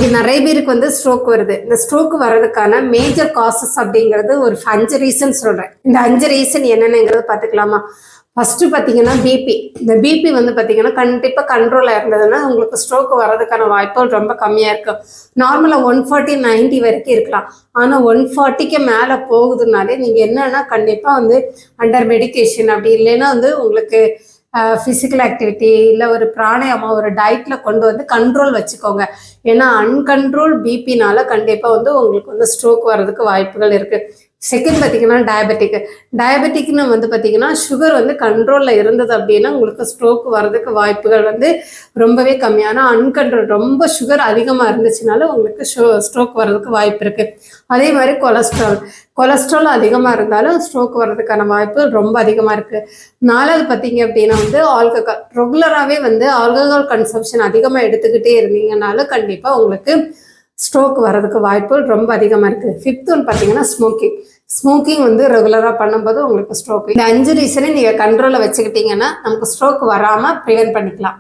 இன்னைக்கு நிறைய பேருக்கு வந்து ஸ்ட்ரோக் வருது. இந்த ஸ்ட்ரோக் வர்றதுக்கான மேஜர் காசஸ் அப்படிங்கிறது ஒரு 5 ரீசன் சொல்றேன். இந்த 5 ரீசன் என்னென்னங்கிறது பார்த்துக்கலாமா? ஃபர்ஸ்ட் பார்த்தீங்கன்னா பிபி. இந்த பிபி வந்து பார்த்தீங்கன்னா கண்டிப்பாக கண்ட்ரோலில் இருந்ததுன்னா உங்களுக்கு ஸ்ட்ரோக் வர்றதுக்கான வாய்ப்புகள் ரொம்ப கம்மியாக இருக்கும். நார்மலாக 140-90 வரைக்கும் இருக்கலாம். ஆனால் 140க்கு மேலே போகுதுனாலே நீங்கள் என்னன்னா கண்டிப்பாக வந்து அண்டர் மெடிக்கேஷன் அப்படி இல்லைன்னா வந்து உங்களுக்கு ஃபிசிக்கல் ஆக்டிவிட்டி இல்லை ஒரு பிராணாயாமம் ஒரு டயட்டில் கொண்டு வந்து கண்ட்ரோல் வச்சுக்கோங்க. ஏன்னா அன்கண்ட்ரோல் பிபினால கண்டிப்பாக வந்து உங்களுக்கு வந்து ஸ்ட்ரோக் வர்றதுக்கு வாய்ப்புகள் இருக்குது. செகண்ட் பார்த்தீங்கன்னா டயபெட்டிக்னு வந்து பார்த்தீங்கன்னா சுகர் வந்து கண்ட்ரோலில் இருந்தது அப்படின்னா உங்களுக்கு ஸ்ட்ரோக் வர்றதுக்கு வாய்ப்புகள் வந்து ரொம்பவே கம்மியான அன்கண்ட்ரோல் ரொம்ப சுகர் அதிகமாக இருந்துச்சுனால உங்களுக்கு ஸ்ட்ரோக் வர்றதுக்கு வாய்ப்பு இருக்குது. அதே மாதிரி கொலஸ்ட்ரால் அதிகமாக இருந்தாலும் ஸ்ட்ரோக் வர்றதுக்கான வாய்ப்பு ரொம்ப அதிகமாக இருக்குது. நாலாவது பார்த்தீங்க அப்படின்னா வந்து ஆல்கஹால் ரெகுலராகவே வந்து ஆல்கஹால் கன்சம்ஷன் அதிகமாக எடுத்துக்கிட்டே இருந்தீங்கனாலும் கண்டிப்பாக உங்களுக்கு ஸ்ட்ரோக் வர்றதுக்கு வாய்ப்பு ரொம்ப அதிகமாக இருக்குது. ஃபிஃப்த் ஒன் பார்த்தீங்கன்னா ஸ்மோக்கிங் வந்து ரெகுலராக பண்ணும்போது உங்களுக்கு ஸ்ட்ரோக். இந்த 5 ரீசனை நீங்கள் கண்ட்ரோலில் வச்சுக்கிட்டீங்கன்னா நமக்கு ஸ்ட்ரோக் வராமல் ப்ரிவென்ட் பண்ணிக்கலாம்.